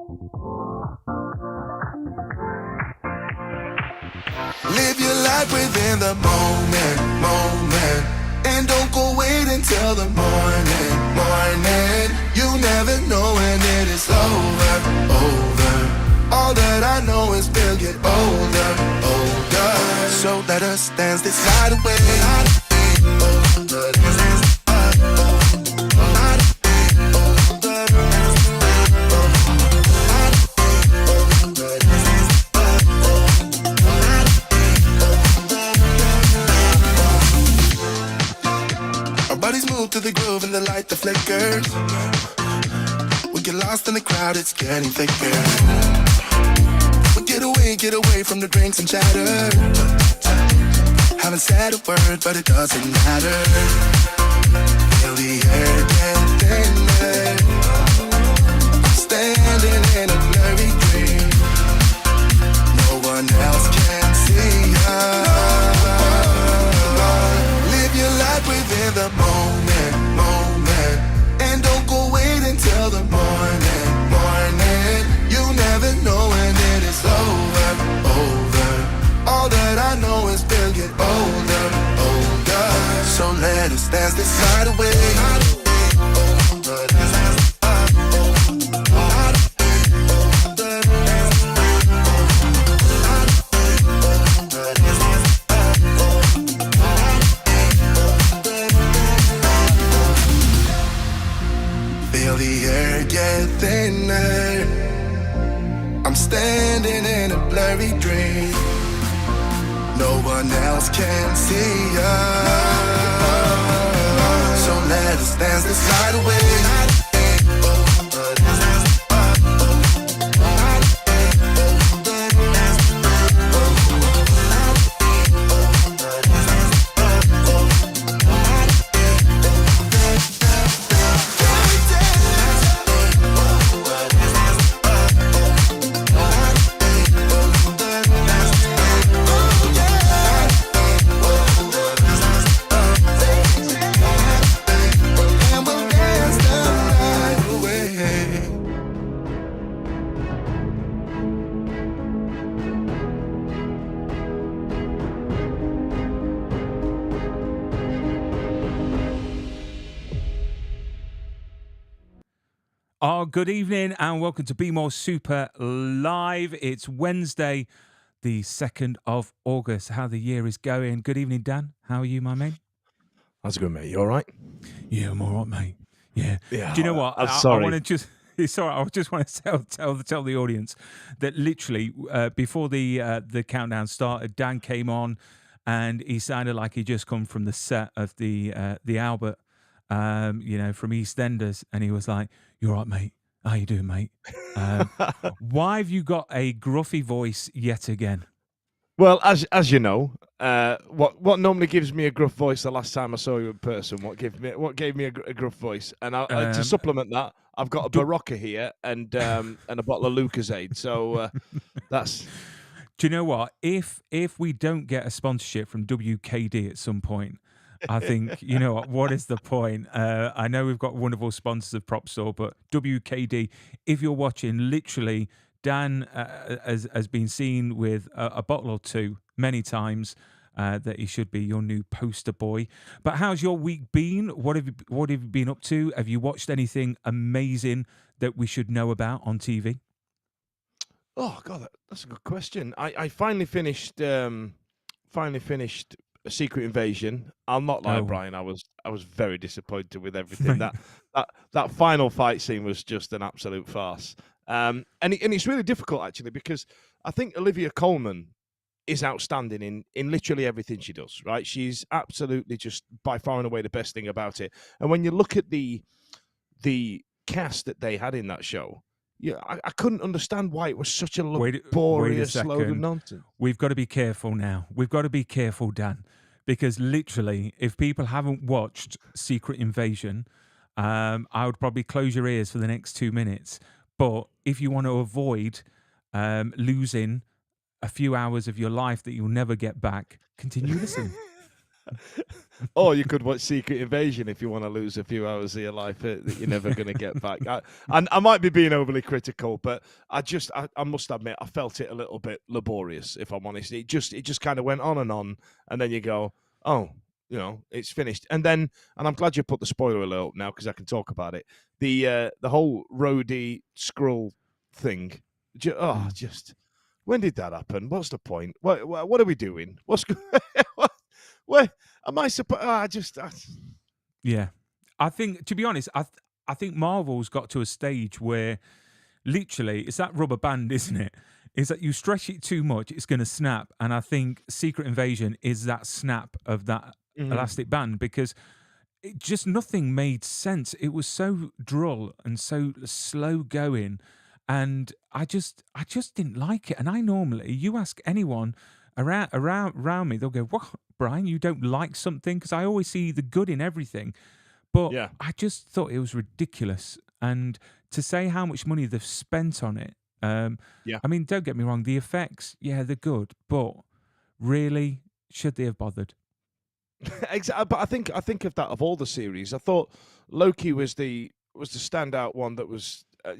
Live your life within the moment, moment. And don't go wait until the morning, morning. You never know when it is over, over. All that I know is we'll get older, older. So let us dance this night away. Move to the groove and the light that flickers. We get lost in the crowd, it's getting thicker. We get away from the drinks and chatter. Haven't said a word, but it doesn't matter. Feel the air get thinner. I'm standing in a blurry dream. No one else can see us. Live your life within the moment, moment. And don't go wait until the morning, morning. You never know when it is over, over. All that I know is we'll get older, older. So let us dance this night away. The air get thinner. I'm standing in a blurry dream. No one else can see us. So let us dance this night away. Oh, good evening and welcome to Be More Super Live. It's Wednesday, the 2nd of August. How the year is going. Good evening, Dan. How are you, my man? How's it going, mate? You all right? Yeah, I'm all right, mate. Yeah. Yeah. Do you know what? I'm sorry. I want to just... It's all right. I just want to tell the audience that literally before the countdown started, Dan came on and he sounded like he just come from the set of the Albert, from EastEnders, and he was like, "You all right, mate? How you doing, mate? Why have you got a gruffy voice yet again?" Well, as you know, what normally gives me a gruff voice the last time I saw you in person? What gave me a gruff voice? And to supplement that, I've got a Barocca here and a bottle of Lucozade. So that's. Do you know what? If we don't get a sponsorship from WKD at some point, I think, you know what is the point? I know we've got wonderful sponsors of Prop Store, but WKD, if you're watching, literally, Dan has been seen with a bottle or two many times, that he should be your new poster boy. But how's your week been? What have you been up to? Have you watched anything amazing that we should know about on TV? Oh God, that's a good question. I finally finished A Secret Invasion. I'll not lie, Bryan. I was very disappointed with everything. that final fight scene was just an absolute farce. And it's really difficult actually because I think Olivia Colman is outstanding in literally everything she does. Right, she's absolutely just by far and away the best thing about it. And when you look at the cast that they had in that show. Yeah, I couldn't understand why it was such a laborious load of nonsense. We've got to be careful now. We've got to be careful, Dan, because literally, if people haven't watched Secret Invasion, I would probably close your ears for the next 2 minutes. But if you want to avoid losing a few hours of your life that you'll never get back, continue listening. Or you could watch Secret Invasion if you want to lose a few hours of your life that you're never going to get back. I might be being overly critical, but I must admit I felt it a little bit laborious, if I'm honest. It just kind of went on, and then you go, oh, it's finished. And I'm glad you put the spoiler alert up now because I can talk about it. The whole Rhodey Skrull thing. Just when did that happen? What's the point? What are we doing? Where am I supposed? Yeah, I think, to be honest, I think Marvel's got to a stage where literally it's that rubber band, isn't it? Is that you stretch it too much, it's going to snap. And I think Secret Invasion is that snap of that elastic band, because it just nothing made sense. It was so drull and so slow going, and I just didn't like it. And I normally, you ask anyone around me, they'll go, "What, Bryan? You don't like something?" Because I always see the good in everything. But Yeah. I just thought it was ridiculous. And to say how much money they've spent on it, Yeah. I mean, don't get me wrong, the effects, yeah, they're good, but really, should they have bothered? Exactly. But I think of that of all the series. I thought Loki was the standout one that was a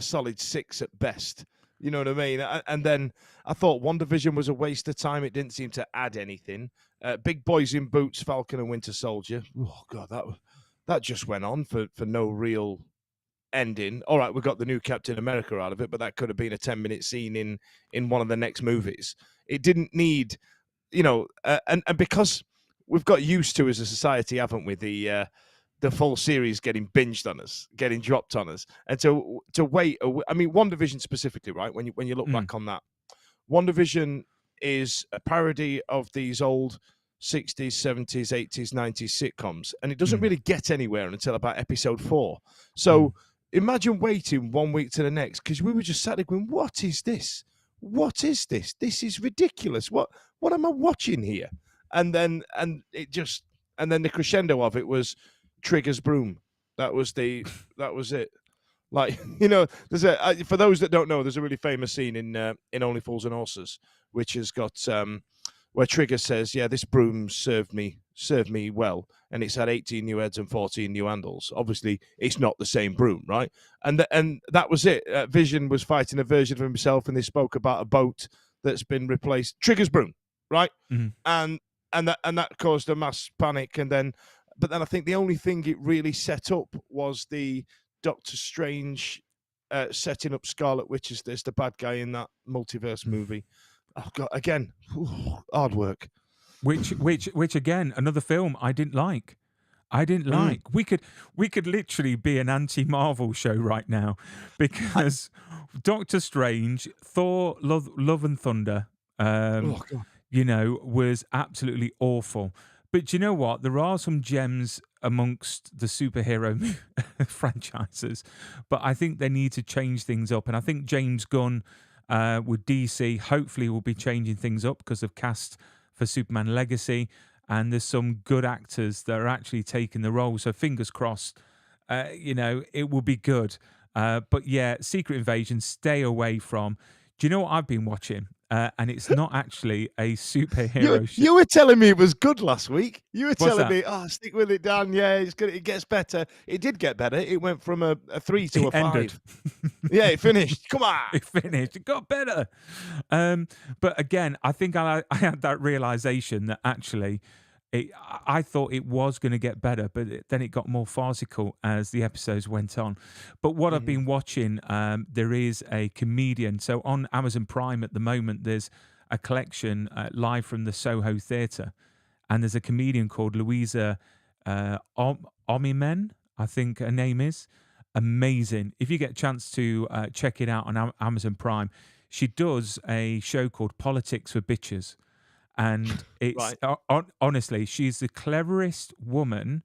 solid 6 at best. You know what I mean? And then I thought WandaVision was a waste of time. It didn't seem to add anything. Big Boys in Boots, Falcon and Winter Soldier. Oh God, that just went on for no real ending. All right, we got the new Captain America out of it, but that could have been a 10-minute scene in one of the next movies. It didn't need, and because we've got used to as a society, haven't we, the full series getting binged on us, getting dropped on us, and to wait. I mean, WandaVision specifically, right? When you look back on that, WandaVision is a parody of these old 60s, 70s, 80s, 90s sitcoms, and it doesn't really get anywhere until about episode 4. So imagine waiting 1 week to the next, because we were just sat there going, "What is this? What is this? This is ridiculous. What am I watching here?" And then the crescendo of it was Trigger's broom. That was it. Like, there's for those that don't know, there's a really famous scene in Only Fools and Horses, which has got where Trigger says, "Yeah, this broom served me well, and it's had 18 new heads and 14 new handles." Obviously, it's not the same broom, right? And that was it. Vision was fighting a version of himself, and they spoke about a boat that's been replaced. Trigger's broom, right? And that caused a mass panic, but then I think the only thing it really set up was the Doctor Strange setting up Scarlet Witch as the bad guy in that multiverse movie. Oh God, again, hard work. Which again, another film I didn't like. We could literally be an anti-Marvel show right now, because Doctor Strange, Thor, Love and Thunder, was absolutely awful. But you know what? There are some gems amongst the superhero franchises, but I think they need to change things up. And I think James Gunn with DC hopefully will be changing things up because of cast for Superman Legacy. And there's some good actors that are actually taking the role. So fingers crossed, it will be good. But yeah, Secret Invasion, stay away from. Do you know what I've been watching? And it's not actually a superhero show. You were telling me it was good last week. You were telling that? me, stick with it, Dan. Yeah, it's good. It gets better. It did get better. It went from a 3 to a 5. Ended. Yeah, it finished. Come on. It finished. It got better. But again, I think I had that realization that actually I thought it was going to get better, but then it got more farcical as the episodes went on. But what I've been watching, there is a comedian. So on Amazon Prime at the moment, there's a collection live from the Soho Theatre, and there's a comedian called Louisa Omimen, I think her name is. Amazing. If you get a chance to check it out on Amazon Prime, she does a show called Politics for Bitches. And it's honestly, she's the cleverest woman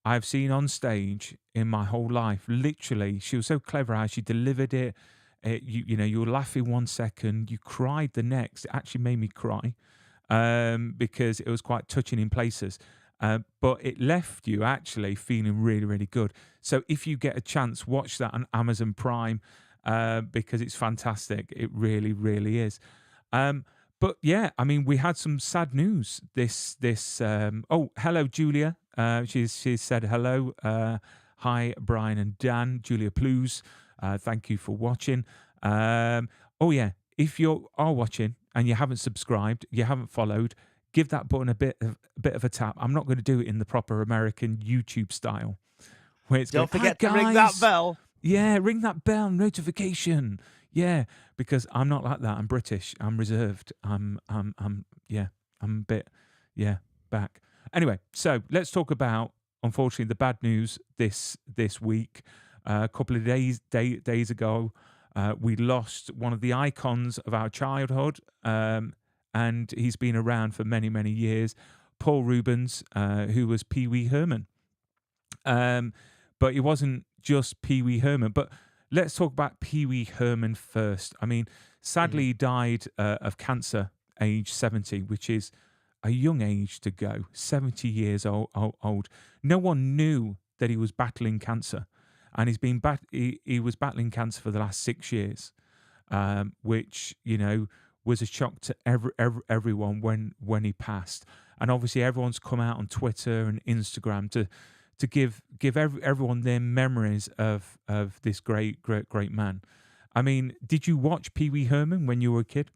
I've seen on stage in my whole life. Literally, she was so clever how she delivered it. You were laughing 1 second, you cried the next. It actually made me cry because it was quite touching in places. But it left you actually feeling really, really good. So if you get a chance, watch that on Amazon Prime because it's fantastic. It really, really is. But yeah, I mean, we had some sad news. Oh, hello, Julia. She said hello. Hi, Brian and Dan. Julia Plews. Thank you for watching. Oh yeah, if you are watching and you haven't subscribed, you haven't followed, give that button a bit of a tap. I'm not going to do it in the proper American YouTube style, where it's Don't going, forget "Hi, to ring that guys." bell. Yeah, ring that bell notification. Yeah, because I'm not like that. I'm British. I'm reserved. Yeah, I'm a bit, yeah, back. Anyway, so let's talk about, unfortunately, the bad news this week. A couple of days ago, we lost one of the icons of our childhood, and he's been around for many years. Paul Reubens, who was Pee Wee Herman. But it wasn't just Pee Wee Herman. But let's talk about Pee Wee Herman first. I mean, sadly, he died of cancer, age 70, which is a young age to go. 70 years old. No one knew that he was battling cancer, and he was battling cancer for the last 6 years, which was a shock to everyone when he passed. And obviously, everyone's come out on Twitter and Instagram to give everyone their memories of this great man. I mean, did you watch Pee Wee Herman when you were a kid?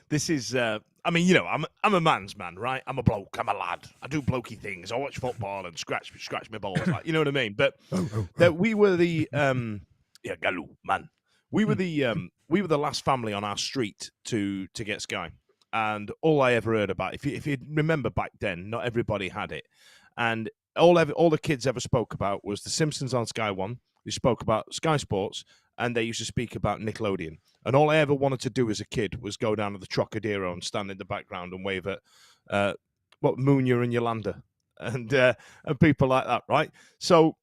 This is, I mean, I'm a man's man, right? I'm a bloke. I'm a lad. I do blokey things. I watch football and scratch my balls, like, you know what I mean? But that we were the, Galoo, man. We were the last family on our street to get Sky, and all I ever heard about, if you remember back then, not everybody had it, and all the kids ever spoke about was The Simpsons on Sky One. They spoke about Sky Sports, and they used to speak about Nickelodeon. And all I ever wanted to do as a kid was go down to the Trocadero and stand in the background and wave at Munya and Yolanda and people like that, right? So,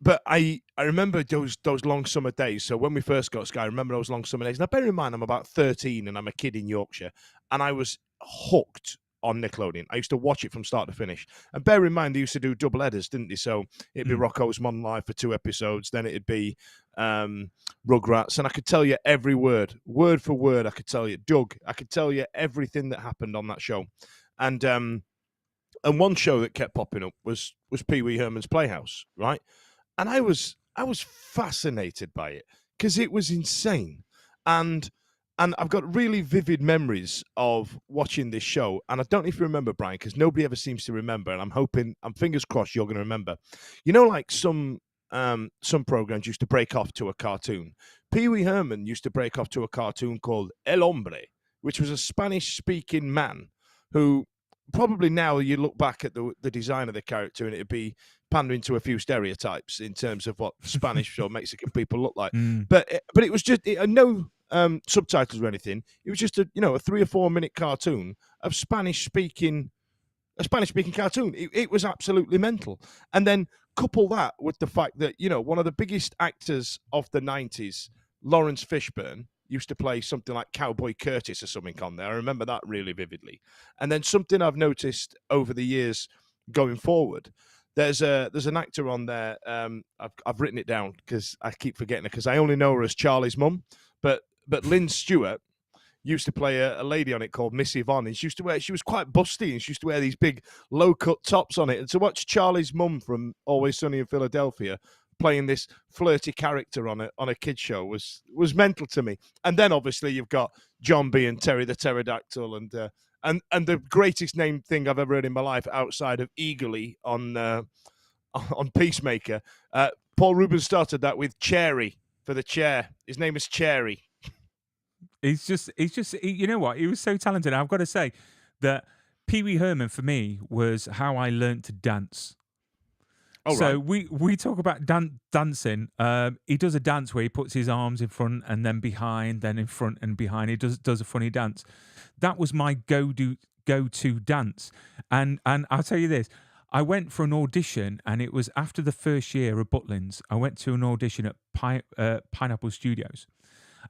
but I remember those long summer days. So when we first got Sky, I remember those long summer days. Now, bear in mind, I'm about 13 and I'm a kid in Yorkshire, and I was hooked on Nickelodeon. I used to watch it from start to finish. And bear in mind, they used to do double headers, didn't they? So it'd be Rocko's Modern Life for 2 episodes, then it'd be Rugrats, and I could tell you every word for word. I could tell you, Doug, I could tell you everything that happened on that show. And one show that kept popping up was Pee Wee Herman's Playhouse, right? And I was fascinated by it because it was insane. And I've got really vivid memories of watching this show. And I don't know if you remember, Brian, because nobody ever seems to remember. And I'm fingers crossed you're going to remember. You know, like some programs used to break off to a cartoon. Pee Wee Herman used to break off to a cartoon called El Hombre, which was a Spanish-speaking man who probably now you look back at the design of the character and it'd be pandering to a few stereotypes in terms of what Spanish or Mexican people look like. But it was just no subtitles or anything. It was just a 3 or 4 minute cartoon of a Spanish speaking cartoon. It was absolutely mental. And then couple that with the fact that one of the biggest actors of the 90s, Lawrence Fishburne, used to play something like Cowboy Curtis or something on there. I remember that really vividly. And then something I've noticed over the years going forward, there's an actor on there. I've written it down because I keep forgetting it because I only know her as Charlie's mum. But Lynn Stewart used to play a lady on it called Miss Yvonne, and she was quite busty, and she used to wear these big low-cut tops on it. And to watch Charlie's mum from Always Sunny in Philadelphia playing this flirty character on a kid show was mental to me. And then obviously you've got John B and Terry the Pterodactyl, and the greatest named thing I've ever heard in my life outside of Eagerly on Peacemaker. Paul Reubens started that with Cherry for the chair. His name is Cherry. He's just, you know what? He was so talented. I've got to say that Pee Wee Herman for me was how I learned to dance. Oh, so right. we talk about dancing. He does a dance where he puts his arms in front and then behind, then in front and behind. He does a funny dance. That was my go-to dance. And I'll tell you this. I went for an audition, and it was after the first year of Butlins. I went to an audition at Pineapple Studios.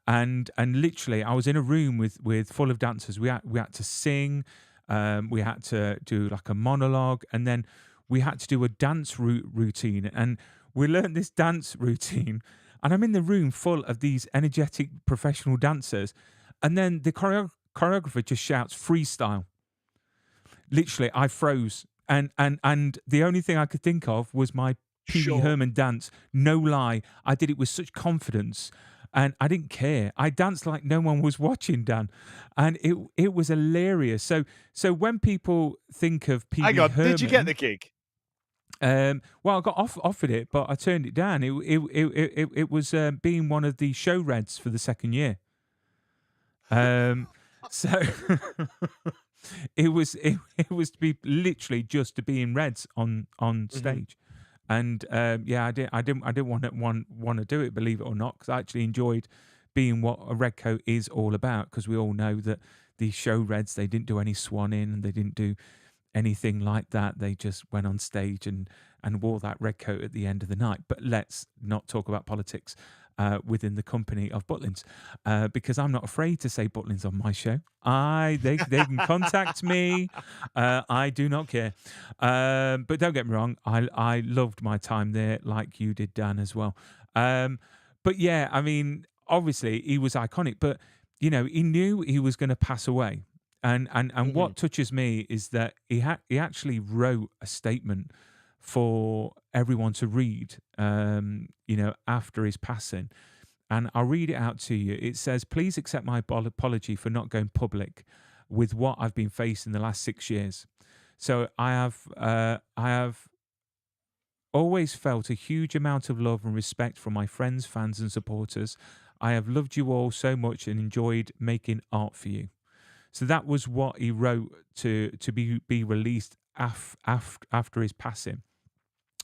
And literally, I was in a room with full of dancers. We had to sing, we had to do like a monologue, and then we had to do a dance routine. And we learned this dance routine, and I'm in the room full of these energetic professional dancers, and then the choreographer just shouts freestyle. Literally, I froze. And the only thing I could think of was my Pee Wee Herman dance. No lie. I did it with such confidence. And I didn't care. I danced like no one was watching, Dan. And it was hilarious. So when people think of Pee Wee Herman... did you get the gig? Well, I got offered it, but I turned it down. It was being one of the show reds for the second year. So it was to be literally just to be in reds on stage, and I didn't want to do it, believe it or not, because I actually enjoyed being what a red coat is all about. Because we all know that the show reds, they didn't do any swanning and they didn't do anything like that. They just went on stage and wore that red coat at the end of the night. But let's not talk about politics within the company of Butlins, because I'm not afraid to say Butlins on my show. They can contact me. I do not care. But don't get me wrong, I loved my time there, like you did, Dan, as well. But yeah, I mean, obviously he was iconic, but he knew he was going to pass away. And what touches me is that he actually wrote a statement for everyone to read, after his passing. And I'll read it out to you. It says, "Please accept my apology for not going public with what I've been facing the last 6 years. So I have always felt a huge amount of love and respect from my friends, fans, and supporters. I have loved you all so much and enjoyed making art for you." So that was what he wrote to be released after his passing.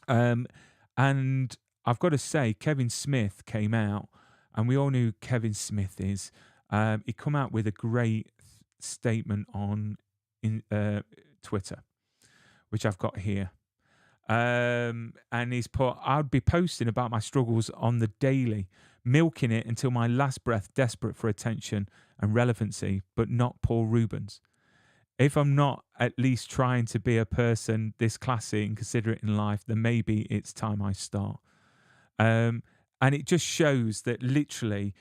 And I've got to say, Kevin Smith came out, and we all knew who Kevin Smith is. He come out with a great statement on Twitter, which I've got here. And he's put, "I'd be posting about my struggles on the daily, milking it until my last breath, desperate for attention and relevancy, but not Paul Reubens. If I'm not at least trying to be a person this classy and considerate in life, then maybe it's time I start." And it just shows that literally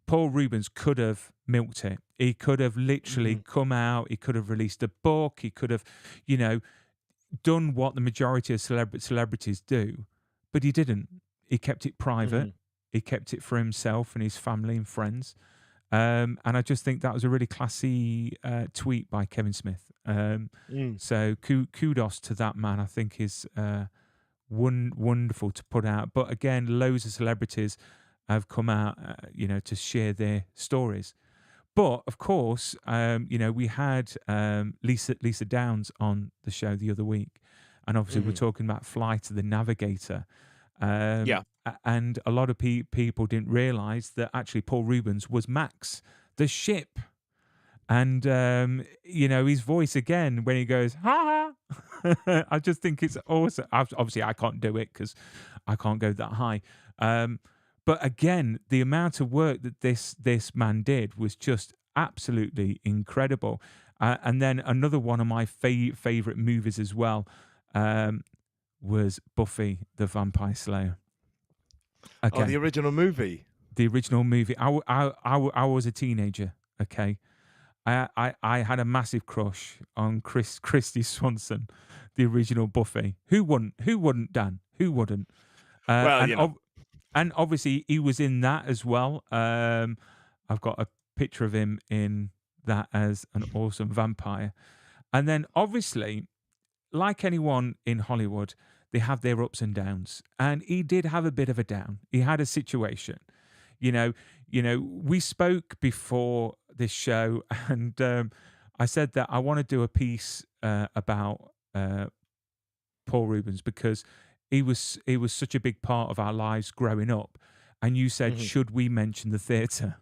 Paul Reubens could have milked it. He could have literally come out. He could have released a book. He could have, done what the majority of celebrities do, but he didn't. He kept it private. He kept it for himself and his family and friends. And I just think that was a really classy tweet by Kevin Smith. So kudos to that man. I think is wonderful to put out. But again, loads of celebrities have come out, to share their stories. But of course, we had Lisa Downs on the show the other week, and obviously we're talking about Flight of the Navigator. And a lot of people didn't realise that actually Paul Reubens was Max, the ship. And, his voice again, when he goes, "Ha ha," I just think it's awesome. Obviously, I can't do it because I can't go that high. But again, the amount of work that this man did was just absolutely incredible. And then another one of my favourite movies as well was Buffy the Vampire Slayer. Okay. Oh, the original movie. The original movie. I was a teenager. Okay, I had a massive crush on Christy Swanson, the original Buffy. Who wouldn't, Dan? Who wouldn't? And obviously he was in that as well. I've got a picture of him in that as an awesome vampire. And then obviously, like anyone in Hollywood, they have their ups and downs. And he did have a bit of a down. He had a situation. We spoke before this show, and I said that I want to do a piece about Paul Reubens because he was such a big part of our lives growing up. And you said, should we mention the theatre?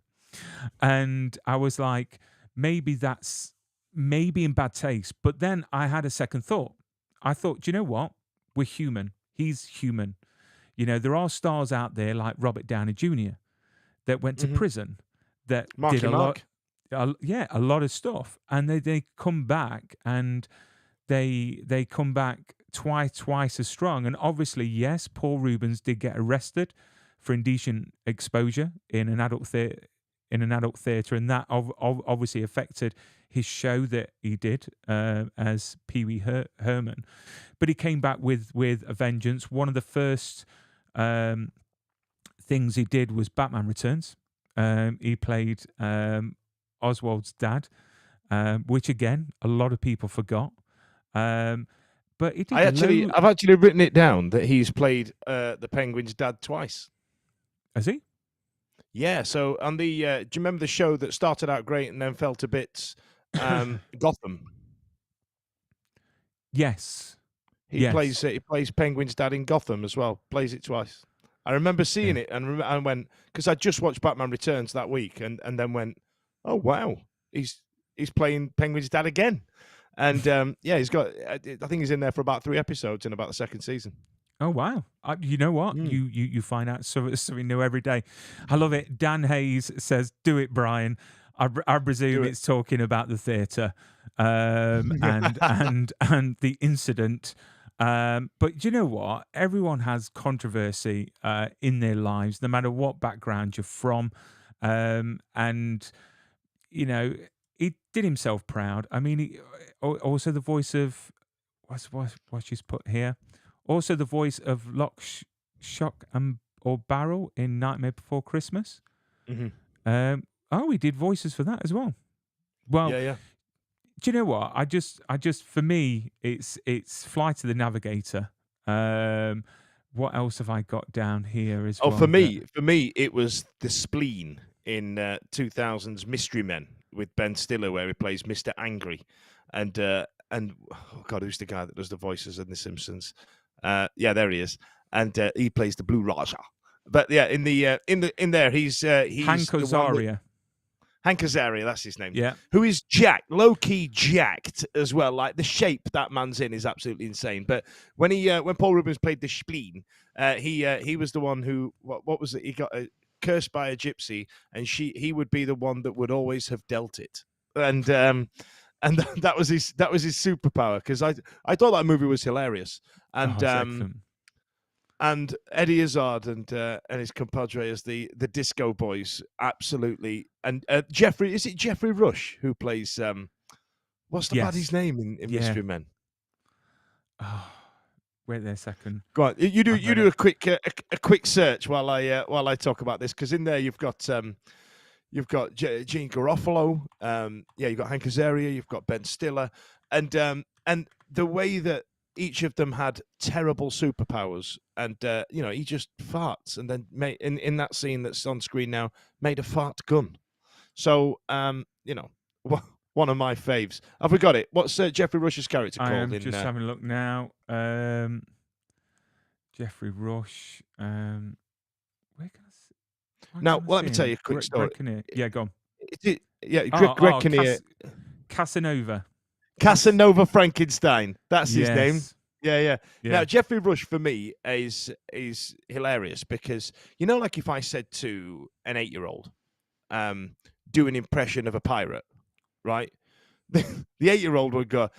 And I was like, maybe in bad taste. But then I had a second thought. I thought, do you know what? We're human. He's human. There are stars out there like Robert Downey Jr. that went to prison, that did a lot of stuff, and they come back, and they come back twice as strong. And obviously, yes, Paul Reubens did get arrested for indecent exposure in an adult in an adult theatre, and that obviously affected his show that he did as Pee Wee Herman. But he came back with a vengeance. One of the first things he did was Batman Returns. He played Oswald's dad, which again a lot of people forgot. But he did I've actually written it down that he's played the Penguin's dad twice. Has he? Yeah. So on the do you remember the show that started out great and then fell to bits? Gotham. Yes. He plays Penguin's dad in Gotham as well. Plays it twice. I remember seeing it and I went, because I just watched Batman Returns that week and then went, oh wow, he's playing Penguin's dad again. And he's got. I think he's in there for about 3 episodes in about the second season. Oh wow! You know what? You find out something new every day. I love it. Dan Hayes says, "Do it, Bryan." I presume it's talking about the theatre and the incident. But you know what? Everyone has controversy in their lives, no matter what background you're from, and you know. He did himself proud. I mean, he, also the voice of what's she's put here. Also the voice of Lock, Shock, or Barrel in Nightmare Before Christmas. Mm-hmm. He did voices for that as well. Well, yeah. Do you know what? I just for me, it's Flight of the Navigator. What else have I got down here as well? For me, it was the Spleen in 2000's Mystery Men with Ben Stiller, where he plays Mr. Angry, and oh God, who's the guy that does the voices in The Simpsons? There he is, and he plays the Blue Raja. But yeah, in there, he's Hank Azaria. Hank Azaria, that's his name. Yeah, who is jacked, low key jacked as well. Like the shape that man's in is absolutely insane. But when Paul Reubens played the Spleen, he was the one who what was it? He got cursed by a gypsy, and he would be the one that would always have dealt it. And that was his superpower, because I thought that movie was hilarious. And Eddie Izzard and his compadre as the Disco Boys, absolutely. And Jeffrey, is it Jeffrey Rush who plays what's the baddie's name in Mystery Men? Oh, wait there a second. Go on, you do a quick search while I talk about this, because in there you've got Gene Garofalo, you've got Hank Azaria, you've got Ben Stiller, and the way that each of them had terrible superpowers, and he just farts, and then made in that scene that's on screen now, made a fart gun. So one of my faves. Have we got it? What's Jeffrey Rush's character called? I'm just having a look now. Jeffrey Rush. Where can I see? Let me tell you a quick story. Yeah, go on. Greg Kinnear. Casanova. Casanova Frankenstein. That's his name. Yeah. Now, Jeffrey Rush for me is hilarious, because like if I said to an 8-year-old, do an impression of a pirate, right? The 8-year-old would go,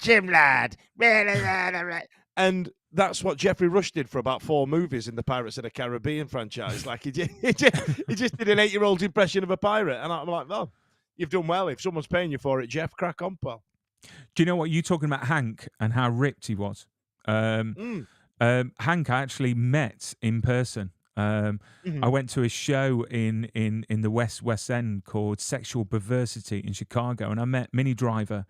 Jim lad, and that's what Jeffrey Rush did for about 4 movies in the Pirates of the Caribbean franchise. Like he just did an 8-year-old's impression of a pirate, and I'm like, oh, you've done well. If someone's paying you for it, Jeff, crack on, pal. Do you know what you're talking about, Hank, and how ripped he was? Hank I actually met in person. I went to a show in the West End called Sexual Perversity in Chicago, and I met Minnie Driver,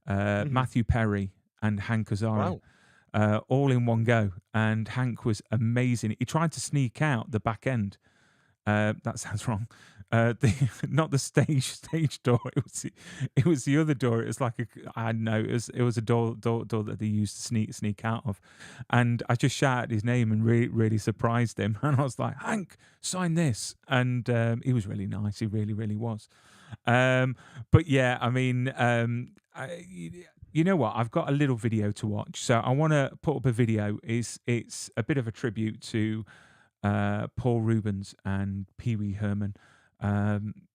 Matthew Perry, and Hank Azaria, all in one go. And Hank was amazing. He tried to sneak out the back end. That sounds wrong. Not the stage door. It was the other door. It was like it was a door that they used to sneak out of. And I just shouted his name and really surprised him. And I was like, Hank, sign this. And he was really nice. He really was. But yeah, I mean, you know what? I've got a little video to watch, so I want to put up a video. It's a bit of a tribute to Paul Reubens and Pee Wee Herman.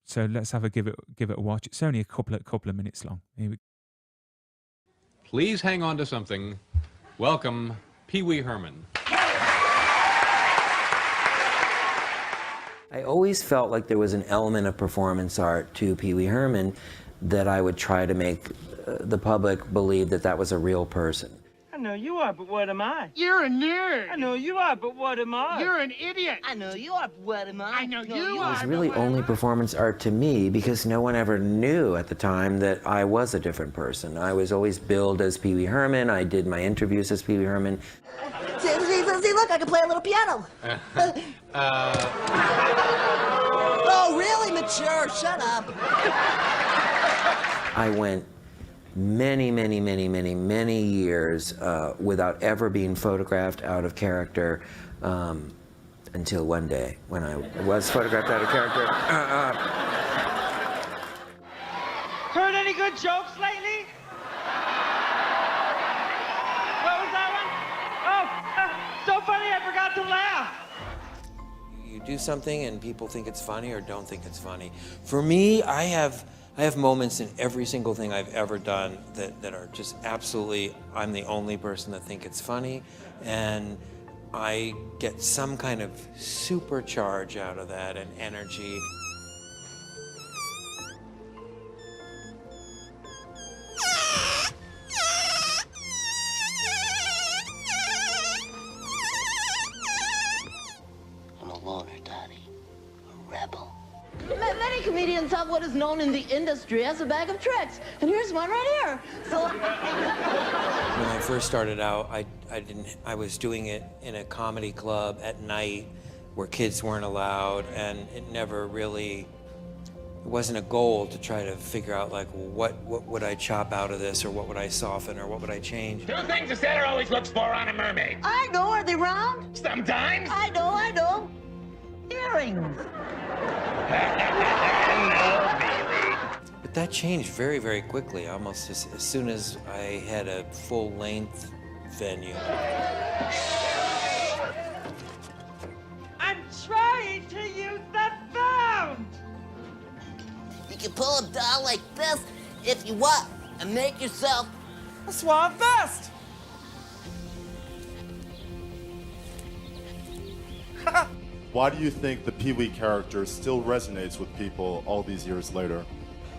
So let's give it a watch. It's only a couple of minutes long. Here we go. Please hang on to something. Welcome, Pee Wee Herman. I always felt like there was an element of performance art to Pee Wee Herman that I would try to make the public believe that that was a real person. I know you are, but what am I? You're a nerd. I know you are, but what am I? You're an idiot. I know you are, but what am I? I know you It are. was really only performance art to me because no one ever knew at the time that I was a different person. I was always billed as Pee Wee Herman. I did my interviews as Pee Wee Herman. See, look, I can play a little piano. Oh, really mature? Shut up. I went many years without ever being photographed out of character until one day when I was photographed out of character. Heard any good jokes lately? What was that one? Oh, so funny I forgot to laugh. You do something and people think it's funny or don't think it's funny. For me, I have moments in every single thing I've ever done that are just absolutely, I'm the only person that think it's funny, and I get some kind of supercharge out of that and energy. I'm a loner, Daddy. A rebel. Many comedians have what is known in the industry as a bag of tricks, and here's one right here. So, When I first started out, I was doing it in a comedy club at night where kids weren't allowed, and it never really, it wasn't a goal to try to figure out like what would I chop out of this, or what would I soften, or what would I change. Two things a sailor always looks for on a mermaid. I know, are they round? Sometimes. I know. Earrings. No, Bailey. But that changed very quickly, almost as soon as I had a full-length venue. I'm trying to use the phone. You can pull a doll like this if you want, and make yourself A suave vest. Why do you think the Pee Wee character still resonates with people all these years later?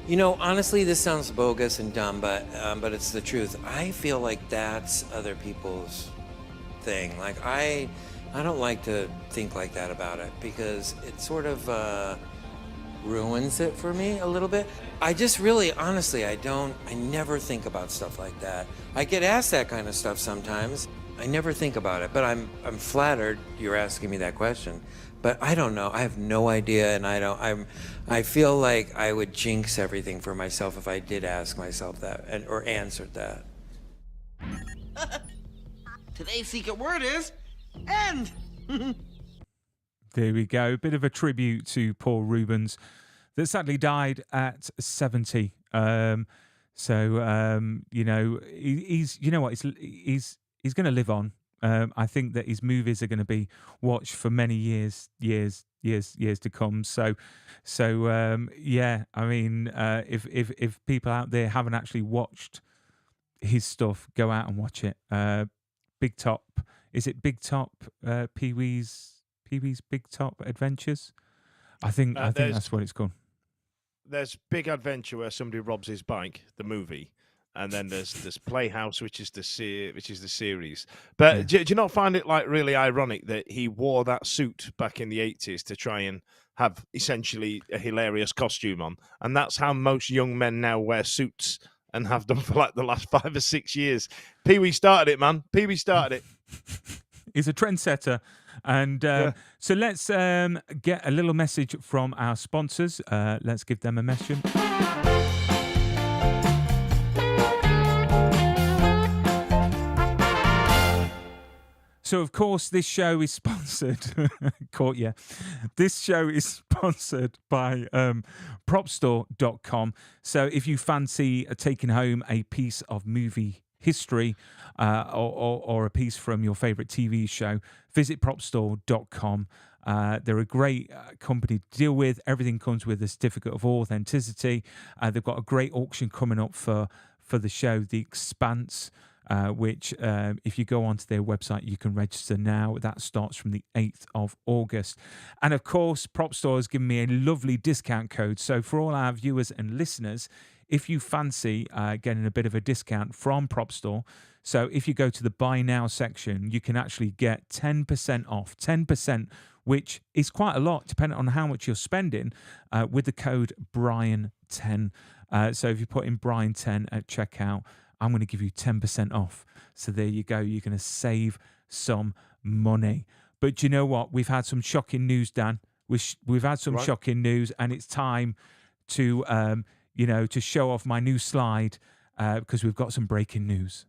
You know, honestly, this sounds bogus and dumb, but it's the truth. I feel like that's other people's thing. Like, I don't like to think like that about it because it sort of ruins it for me a little bit. I just really, honestly, I never think about stuff like that. I get asked that kind of stuff sometimes. I never think about it, but I'm flattered you're asking me that question. But I don't know. I have no idea, and I feel like I would jinx everything for myself if I did ask myself that or answered that. Today's secret word is end. There we go. A bit of a tribute to Paul Reubens that sadly died at 70. You know, he's going to live on. I think that his movies are going to be watched for many years to come. So yeah. I mean, if people out there haven't actually watched his stuff, go out and watch it. Big Top, is it Big Top? Pee Wee's Big Top Adventures. I think that's what it's called. There's Big Adventure where somebody robs his bike, the movie. And then there's Playhouse, which is the series. But Yeah. do you not find it like really ironic that he wore that suit back in the 80s to try and have essentially a hilarious costume on? And that's how most young men now wear suits and have done for like the last 5 or 6 years. Pee Wee started it, man. Pee Wee started it. He's a trendsetter. And so let's get a little message from our sponsors. Let's give them a message. So, of course, this show is sponsored. Caught you. This show is sponsored by propstore.com. So, if you fancy taking home a piece of movie history or a piece from your favorite TV show, visit propstore.com. They're a great company to deal with. Everything comes with a certificate of authenticity. They've got a great auction coming up for the show, The Expanse. which if you go onto their website, you can register now. That starts from the 8th of August. And of course, Prop Store has given me a lovely discount code. So for all our viewers and listeners, if you fancy getting a bit of a discount from Prop Store, so if you go to the Buy Now section, you can actually get 10% off, 10%, which is quite a lot depending on how much you're spending, with the code Bryan10. So if you put in Bryan10 at checkout, I'm going to give you 10% off. So there you go. You're going to save some money. But you know what? We've had some shocking news, Dan. We've had some shocking news, and it's time to, to show off my new slide because we've got some breaking news.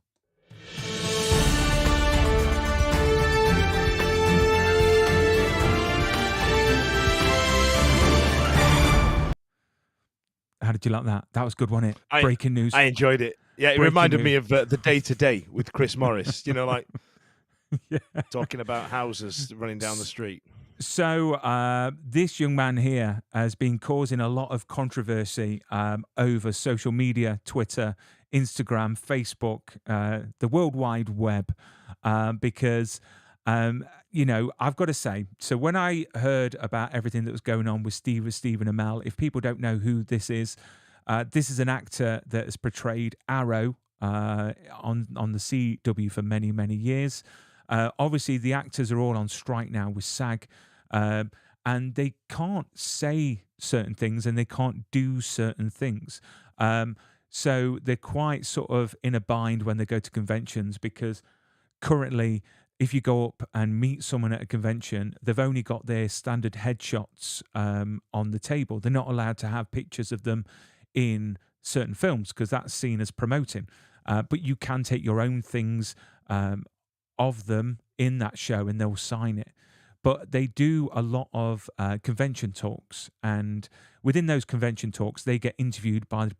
How did you like that? That was good, wasn't it? Breaking news. I enjoyed it. Yeah, it reminded me of the day-to-day with Chris Morris, like talking about houses running down the street. So this young man here has been causing a lot of controversy over social media, Twitter, Instagram, Facebook, the World Wide Web, because, I've got to say, so when I heard about everything that was going on with Stephen Amell, if people don't know who this is an actor that has portrayed Arrow on the CW for many, many years. Obviously, the actors are all on strike now with SAG, and they can't say certain things and they can't do certain things. So they're quite sort of in a bind when they go to conventions, because currently, if you go up and meet someone at a convention, they've only got their standard headshots on the table. They're not allowed to have pictures of them in certain films because that's seen as promoting. But you can take your own things of them in that show and they'll sign it. But they do a lot of convention talks, and within those convention talks, they get interviewed by the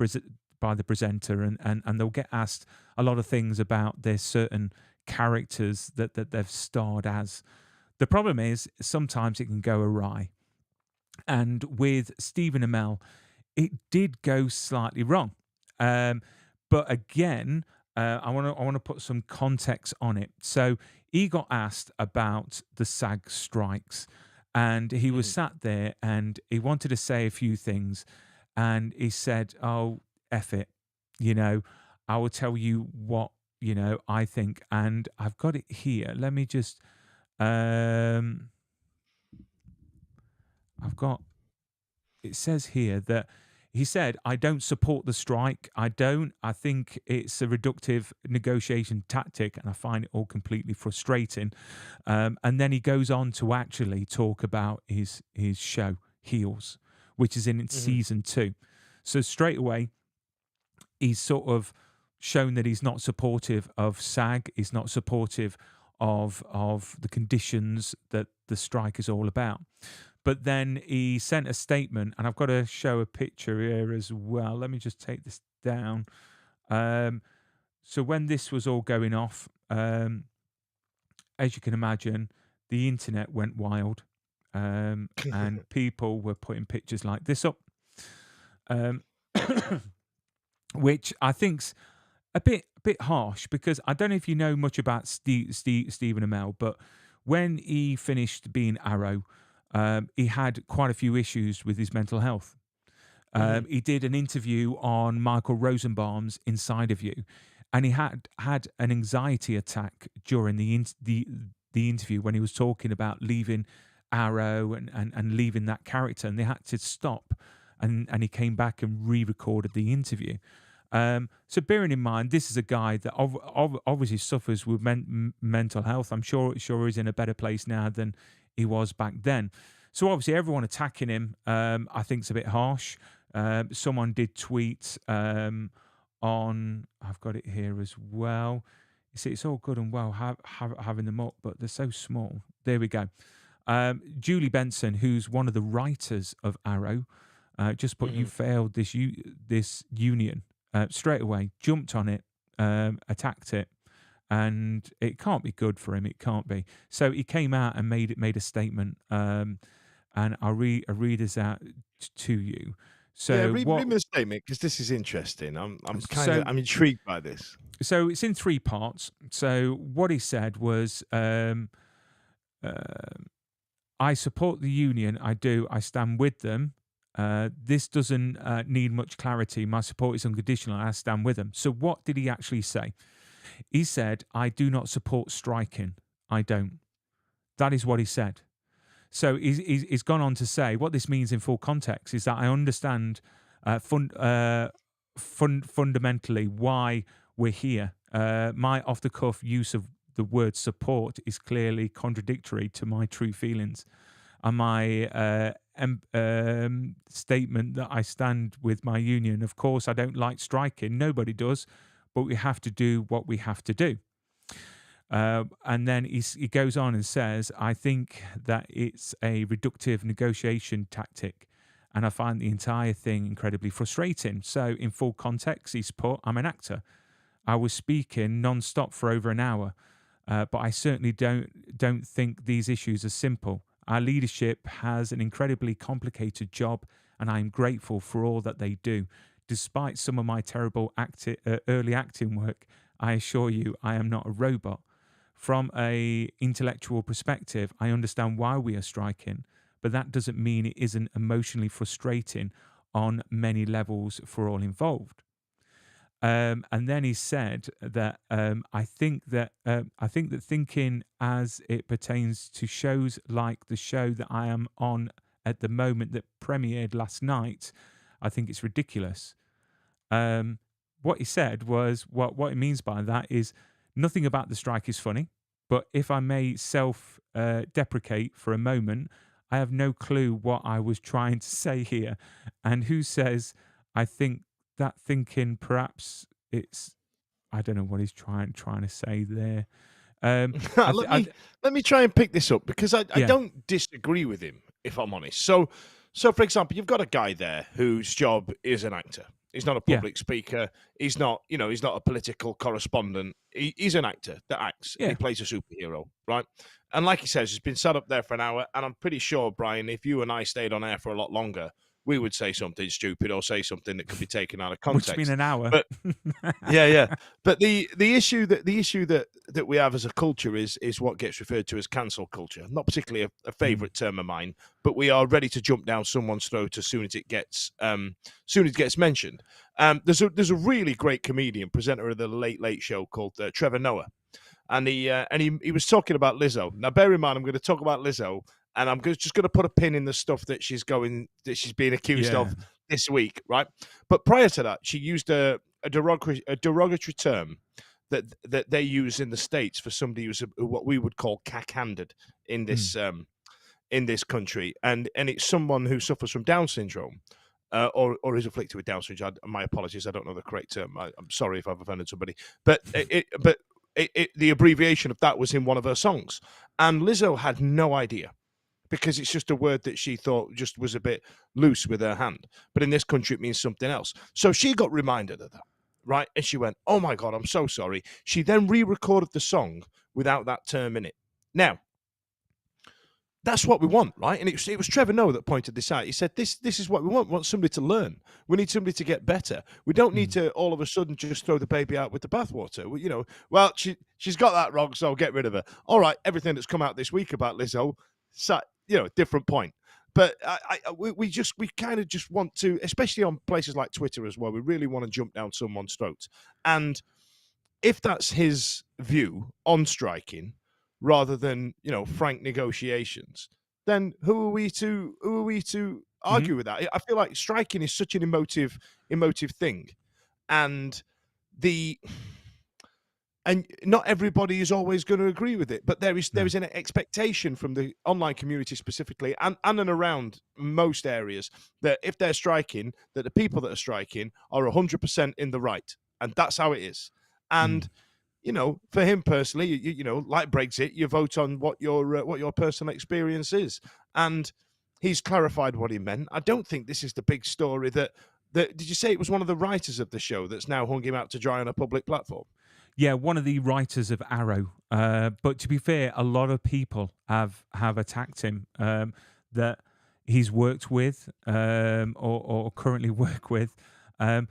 presenter, and they'll get asked a lot of things about their certain characters that they've starred as. The problem is sometimes it can go awry, and with Stephen Amell, it did go slightly wrong. But again, I want to put some context on it. So he got asked about the SAG strikes, and he was sat there and he wanted to say a few things, and he said, "Oh, F it, I will tell you what I think." And I've got it here. Let me just it says here that he said, "I don't support the strike. I think it's a reductive negotiation tactic, and I find it all completely frustrating." And then he goes on to actually talk about his show, Heels, which is in its season 2. So straight away, he's sort of shown that he's not supportive of SAG. He's not supportive of the conditions that the strike is all about. But then he sent a statement, and I've got to show a picture here as well. Let me just take this down. So when this was all going off, as you can imagine, the internet went wild, and people were putting pictures like this up, which I think's a bit harsh, because I don't know if you know much about Stephen Amell, but when he finished being Arrow, he had quite a few issues with his mental health. He did an interview on Michael Rosenbaum's Inside of You, and he had an anxiety attack during the interview when he was talking about leaving Arrow and leaving that character, and they had to stop, and he came back and re-recorded the interview. So bearing in mind, this is a guy that obviously suffers with mental health. I'm sure he's in a better place now than he was back then. So obviously everyone attacking him, I think, is a bit harsh. Someone did tweet on, I've got it here as well. You see, it's all good and well having them up, but they're so small. There we go. Julie Benson, who's one of the writers of Arrow, just put, "You failed this union." Straight away, jumped on it, attacked it, and it can't be good for him. It can't be. So he came out and made a statement, and I'll read this out to you. So read what? me the statement because this is interesting. I'm So intrigued by this. so it's in 3 parts. So what he said was, I support the union. I do. I stand with them. This doesn't need much clarity. My support is unconditional. I stand with them. So what did he actually say? He said, I do not support striking. I don't. That is what he said. So he's gone on to say what this means in full context is that I understand fundamentally why we're here. My off-the-cuff use of the word support is clearly contradictory to my true feelings. And my statement that I stand with my union, of course, I don't like striking. Nobody does. But we have to do what we have to do. And then he goes on and says, I think that it's a reductive negotiation tactic. And I find the entire thing incredibly frustrating. So in full context, he's put, I'm an actor. I was speaking non-stop for over an hour. But I certainly don't think these issues are simple. Our leadership has an incredibly complicated job, and I am grateful for all that they do. Despite some of my terrible early acting work, I assure you I am not a robot. From an intellectual perspective, I understand why we are striking, but that doesn't mean it isn't emotionally frustrating on many levels for all involved. And then he said that I think that thinking as it pertains to shows like the show that I am on at the moment that premiered last night, I think it's ridiculous. What he said was what he means by that is nothing about the strike is funny, but if I may self-deprecate for a moment, I have no clue what I was trying to say here. And who says I think that thinking perhaps it's I don't know what he's trying to say there. Let me try and pick this up because I Yeah. don't disagree with him, if I'm honest. So for example, you've got a guy there whose job is an actor. He's not a Yeah. public speaker. He's not, he's not a political correspondent. He's an actor that acts. Yeah. He plays a superhero, right? And like he says, he's been sat up there for an hour. And I'm pretty sure, Brian, if you and I stayed on air for a lot longer, we would say something stupid or say something that could be taken out of context. Which has been an hour. But yeah. But the issue that we have as a culture is what gets referred to as cancel culture. Not particularly a favourite term of mine, but we are ready to jump down someone's throat as soon as it gets mentioned. There's a really great comedian, presenter of the Late Late Show called Trevor Noah, and he was talking about Lizzo. Now, bear in mind, I'm going to talk about Lizzo. And I'm just going to put a pin in the stuff that she's being accused of this week, right? But prior to that, she used a derogatory term that they use in the States for somebody who's what we would call cack-handed in this country, and it's someone who suffers from Down syndrome. Or is afflicted with Down syndrome. My apologies, I don't know the correct term. I'm sorry if I've offended somebody, but the abbreviation of that was in one of her songs, and Lizzo had no idea. Because it's just a word that she thought just was a bit loose with her hand. But in this country, it means something else. So she got reminded of that, right? And she went, oh my God, I'm so sorry. She then re-recorded the song without that term in it. Now, that's what we want, right? And it was Trevor Noah that pointed this out. He said, this is what we want. We want somebody to learn. We need somebody to get better. We don't need to all of a sudden just throw the baby out with the bathwater. Well, she's got that wrong, so I'll get rid of her. All right, everything that's come out this week about Lizzo, different point. But we kind of just want to, especially on places like Twitter as well, we really want to jump down someone's throat. And if that's his view on striking, rather than frank negotiations, then who are we to argue with that? I feel like striking is such an emotive thing, and not everybody is always going to agree with it, but there is an expectation from the online community specifically and around most areas that if they're striking, that the people that are striking are 100% in the right, and that's how it is. And for him personally, like Brexit, you vote on what your personal experience is, and he's clarified what he meant. I don't think this is the big story that did you say it was one of the writers of the show that's now hung him out to dry on a public platform? Yeah, one of the writers of Arrow. But to be fair, a lot of people have attacked him. That he's worked with or currently work with. I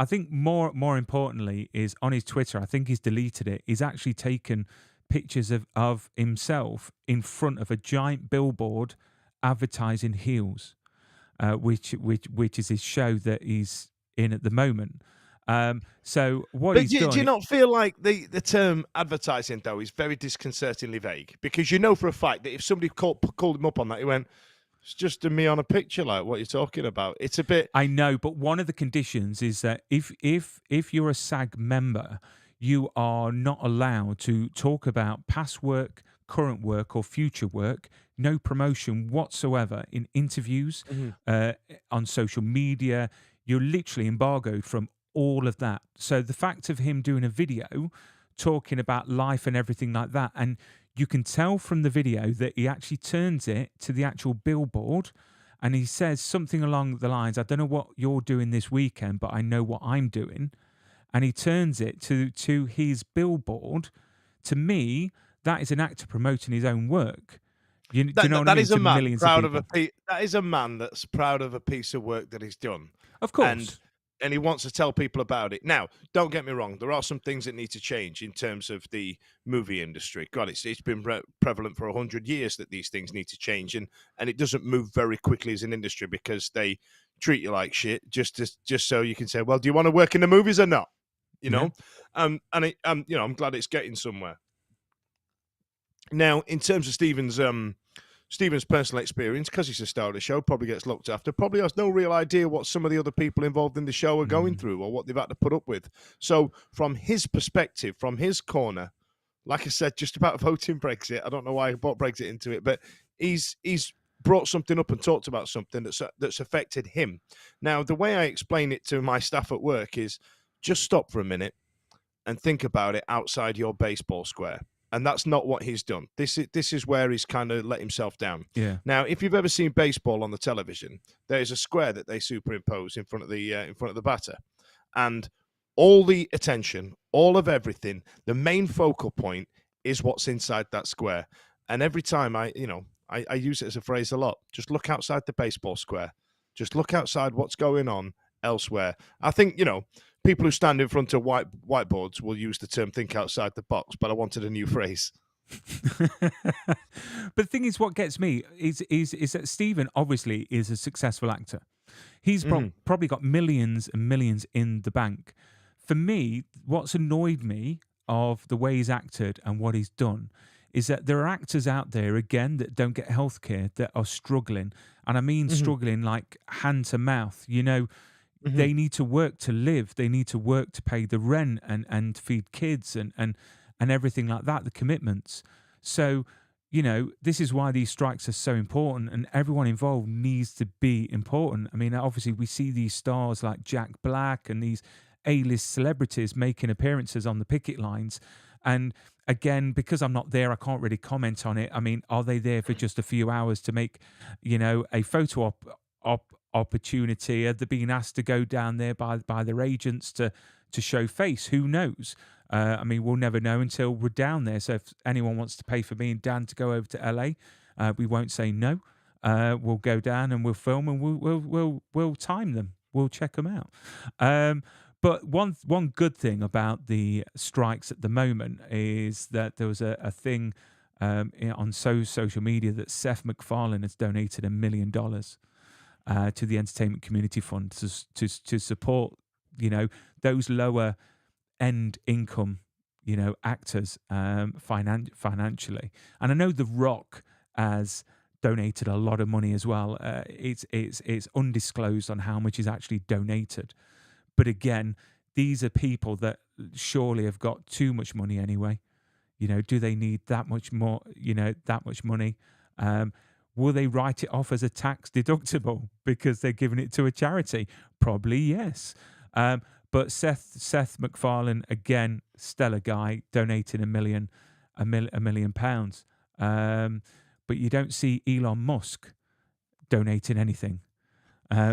think more importantly is on his Twitter. I think he's deleted it. He's actually taken pictures of himself in front of a giant billboard advertising Heels, which is his show that he's in at the moment. So what But he's do done, you not feel like the term advertising, though, is very disconcertingly vague? Because you know for a fact that if somebody called him up on that, he went, it's just a me on a picture, like what you're talking about. It's a bit... I know, but one of the conditions is that if you're a SAG member, you are not allowed to talk about past work, current work, or future work. No promotion whatsoever in interviews, on social media. You're literally embargoed from all of that. So the fact of him doing a video talking about life and everything like that, and you can tell from the video that he actually turns it to the actual billboard, and he says something along the lines, I don't know what you're doing this weekend, but I know what I'm doing. And he turns it to his billboard. To me, that is an actor promoting his own work. Do you know what I mean? That is a To man millions proud of of people. that is a man that's proud of a piece of work that he's done. Of course. And he wants to tell people about it. Now, don't get me wrong. There are some things that need to change in terms of the movie industry. God, it's been prevalent for 100 years that these things need to change, and it doesn't move very quickly as an industry because they treat you like shit just so you can say, well, do you want to work in the movies or not? You know, I'm glad it's getting somewhere. Now, in terms of Stephen's personal experience, because he's a star of the show, probably gets looked after, probably has no real idea what some of the other people involved in the show are going through or what they've had to put up with. So from his perspective, from his corner, like I said, just about voting Brexit, I don't know why I brought Brexit into it, but he's brought something up and talked about something that's affected him. Now, the way I explain it to my staff at work is just stop for a minute and think about it outside your baseball square. And that's not what he's done. This is where he's kind of let himself down. Yeah. Now, if you've ever seen baseball on the television, there is a square that they superimpose in front of the batter, and all the attention, all of everything, the main focal point is what's inside that square. And every time I use it as a phrase a lot. Just look outside the baseball square. Just look outside what's going on elsewhere. I think people who stand in front of whiteboards will use the term "think outside the box," but I wanted a new phrase. But the thing is, what gets me is that Stephen obviously is a successful actor. He's probably got millions and millions in the bank. For me, what's annoyed me of the way he's acted and what he's done is that there are actors out there, again, that don't get healthcare, that are struggling. And I mean struggling like hand to mouth, They need to work to live. They need to work to pay the rent and feed kids and everything like that, the commitments. So, this is why these strikes are so important, and everyone involved needs to be important. I mean, obviously, we see these stars like Jack Black and these A-list celebrities making appearances on the picket lines. And again, because I'm not there, I can't really comment on it. I mean, are they there for just a few hours to make, a photo opportunity? Are they being asked to go down there by their agents to show face? Who knows? I mean, we'll never know until we're down there. So if anyone wants to pay for me and Dan to go over to LA, we won't say no. We'll go down and we'll film and we'll time them. We'll check them out. But one good thing about the strikes at the moment is that there was a thing on social media that Seth MacFarlane has donated $1 million to the Entertainment Community Fund to support, those lower end income, actors financially. And I know The Rock has donated a lot of money as well. It's undisclosed on how much is actually donated. But again, these are people that surely have got too much money anyway. Do they need that much more, that much money? Will they write it off as a tax deductible because they're giving it to a charity? Probably yes. But Seth MacFarlane, again, stellar guy, donating £1 million. But you don't see Elon Musk donating anything.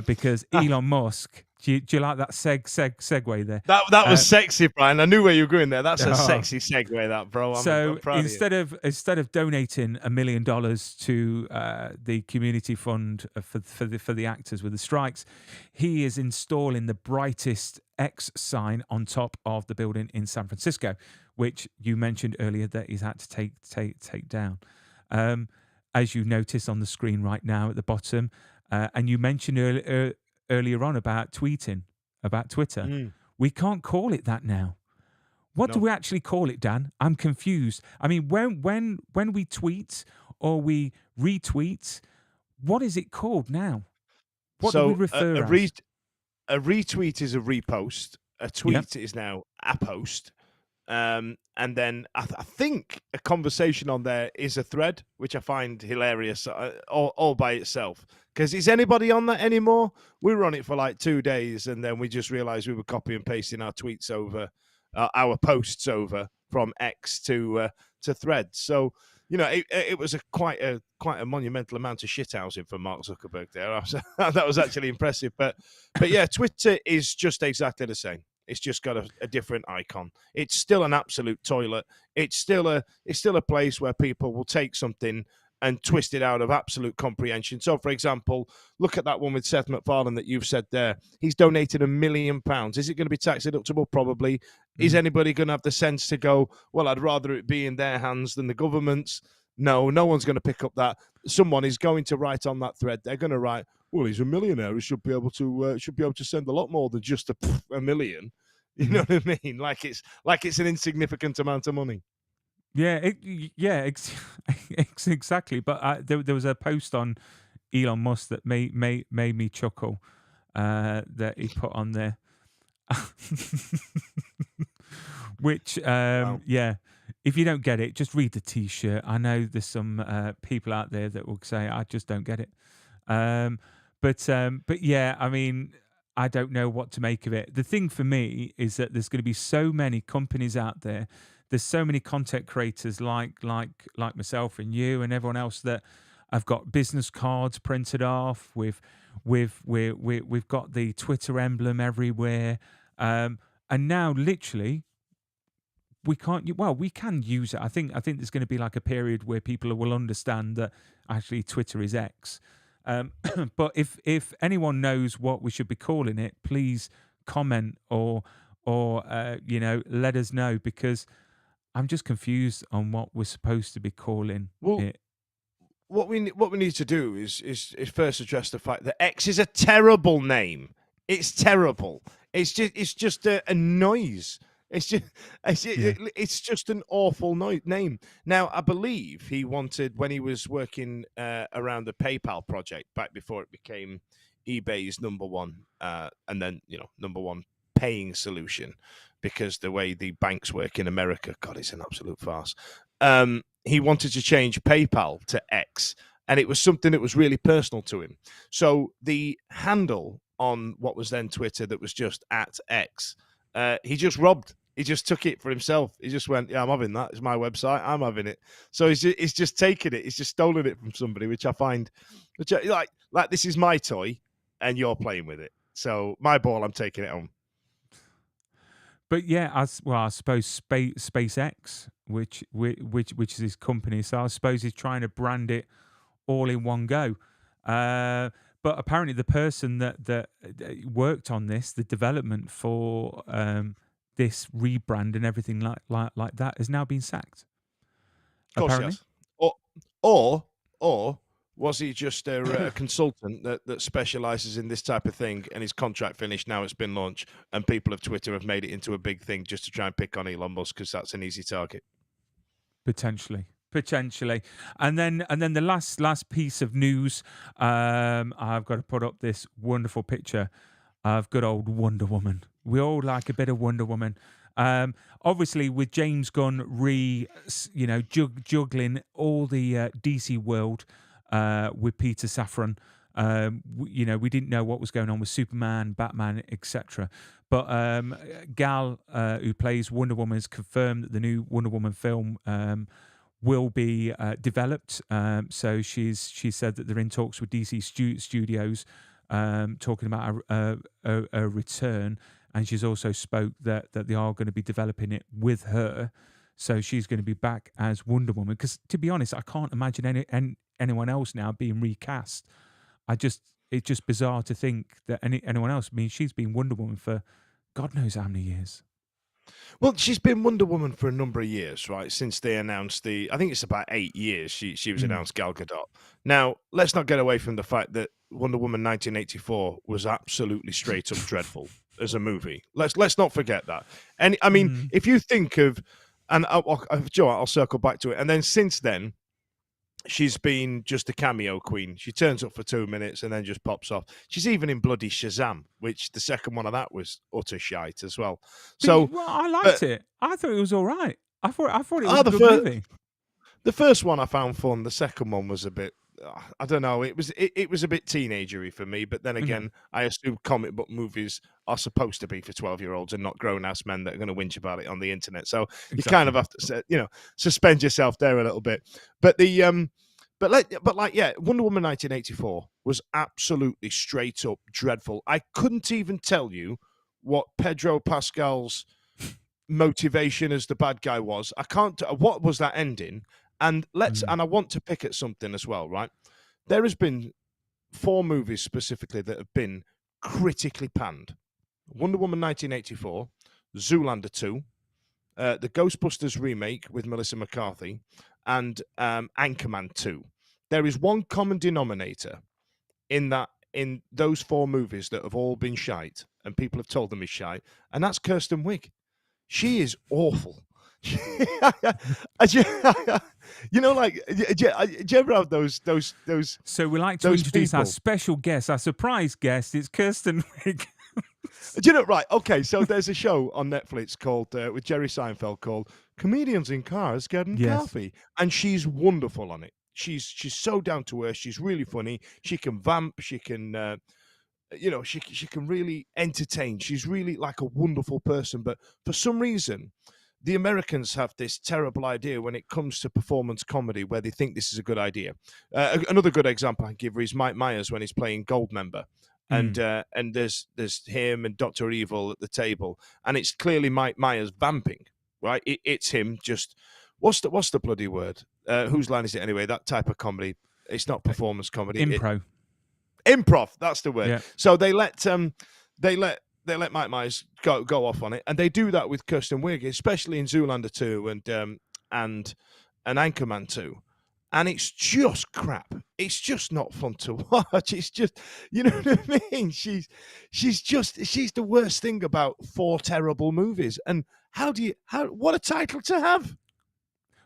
because Elon Musk. Do you like that segue there? That was sexy, Brian. I knew where you were going there. That's a Oh. sexy segue, that, bro. I'm proud of you. instead of donating $1 million to the community fund for the actors with the strikes, he is installing the brightest X sign on top of the building in San Francisco, which you mentioned earlier that he's had to take down. As you notice on the screen right now at the bottom, and you mentioned earlier on about tweeting, about Twitter. We can't call it that now. What do we actually call it, Dan? I'm confused. I mean, when we tweet or we retweet, what is it called now? What do we refer as? A retweet is a repost. A tweet is now a post. And then I think a conversation on there is a thread, which I find hilarious all by itself. Because is anybody on that anymore? We were on it for like 2 days, and then we just realized we were copy and pasting our tweets over, our posts over from X to Threads. So, you know, it was quite a monumental amount of shithousing from Mark Zuckerberg there. That was actually impressive. But yeah, Twitter is just exactly the same. It's just got a different icon. It's still an absolute toilet. It's still a place where people will take something and twist it out of absolute comprehension. So, for example, look at that one with Seth MacFarlane that you've said there. He's donated £1 million. Is it going to be tax deductible? Probably. Is anybody going to have the sense to go, well, I'd rather it be in their hands than the government's? No one's going to pick up that. Someone is going to write on that thread. They're going to write, well, he's a millionaire. He should be able to send a lot more than just a million. You know what I mean? Like it's an insignificant amount of money. Yeah, exactly. But there was a post on Elon Musk that made me chuckle that he put on there, which Wow. yeah. If you don't get it, just read the T-shirt. I know there's some people out there that will say, "I just don't get it." But yeah, I mean, I don't know what to make of it. The thing for me is that there's going to be so many companies out there. There's so many content creators like myself and you and everyone else that have got business cards printed off with we've got the Twitter emblem everywhere, and now literally we can't. Well, we can use it. I think there's going to be like a period where people will understand that actually Twitter is X. But if anyone knows what we should be calling it, please comment or let us know, because I'm just confused on what we're supposed to be calling it. What we need to do is first address the fact that X is a terrible name. It's terrible. It's just a noise. It's just an awful name. Now, I believe he wanted, when he was working around the PayPal project back before it became eBay's number one and then number one paying solution, because the way the banks work in America, God, it's an absolute farce. He wanted to change PayPal to X, and it was something that was really personal to him. So the handle on what was then Twitter, that was just @X, he just robbed. He just took it for himself. He just went, yeah, I'm having that. It's my website. I'm having it. So he's just taken it. He's just stolen it from somebody, which I find, like this is my toy, and you're playing with it. So my ball, I'm taking it home. But yeah, I suppose SpaceX, which is his company, so I suppose he's trying to brand it all in one go. But apparently, the person that worked on this, the development for this rebrand and everything like that, has now been sacked. Of course, apparently. Yes. Or was he just a consultant that specializes in this type of thing, and his contract finished, now it's been launched, and people of Twitter have made it into a big thing just to try and pick on Elon Musk because that's an easy target? Potentially. And then the last piece of news, I've got to put up this wonderful picture of good old Wonder Woman. We all like a bit of Wonder Woman. Obviously, with James Gunn juggling all the DC world with Peter Safran, we didn't know what was going on with Superman, Batman, etc. But Gal, who plays Wonder Woman, has confirmed that the new Wonder Woman film will be developed. So she said that they're in talks with DC Studios talking about a return, and she's also spoke that they are going to be developing it with her, so she's going to be back as Wonder Woman. Because to be honest, I can't imagine anyone else now being recast. It's just bizarre to think that anyone else. I mean, she's been Wonder Woman for God knows how many years. Well, she's been Wonder Woman for a number of years, right? Since they announced I think it's about 8 years she was announced Gal Gadot. Now, let's not get away from the fact that Wonder Woman 1984 was absolutely straight up dreadful as a movie. Let's not forget that. And I mean, if you think of, and Joe, I'll circle back to it. And then since then, she's been just a cameo queen. She turns up for 2 minutes and then just pops off. She's even in bloody Shazam, which the second one of that was utter shite as well. So, well, I liked it. I thought it was all right. I thought it was a good movie. The first one I found fun. The second one was a bit, I don't know. It was a bit teenagery for me. But then again, I assume comic book movies are supposed to be for 12-year-olds and not grown-ass men that are going to whinge about it on the internet. So you kind of have to, suspend yourself there a little bit. But Wonder Woman 1984 was absolutely straight up dreadful. I couldn't even tell you what Pedro Pascal's motivation as the bad guy was. I can't. What was that ending? And and I want to pick at something as well, right? There has been 4 movies specifically that have been critically panned: Wonder Woman 1984, Zoolander 2, the Ghostbusters remake with Melissa McCarthy, and Anchorman 2. There is one common denominator in those 4 movies that have all been shite, and people have told them is shite, and that's Kirsten Wiig. She is awful. Do you ever have those? So we like to introduce people. our special guest, our surprise guest. It's Kirsten Wiig. Do you know? Right. Okay. So there's a show on Netflix called with Jerry Seinfeld called "Comedians in Cars Getting Coffee," and she's wonderful on it. She's so down to earth. She's really funny. She can vamp. She can. She can really entertain. She's really like a wonderful person. But for some reason, the Americans have this terrible idea when it comes to performance comedy where they think this is a good idea. Another good example I can give is Mike Myers when he's playing Goldmember. And there's him and Dr. Evil at the table. And it's clearly Mike Myers vamping, right? It's him just... What's the bloody word? Whose line is it anyway? That type of comedy. It's not performance comedy. Improv, that's the word. Yeah. So they let Mike Myers go off on it, and they do that with Kirsten Wiig, especially in Zoolander 2 and Anchorman 2. And it's just crap. It's just not fun to watch. It's just, you know what I mean? She's the worst thing about 4 terrible movies. And what a title to have.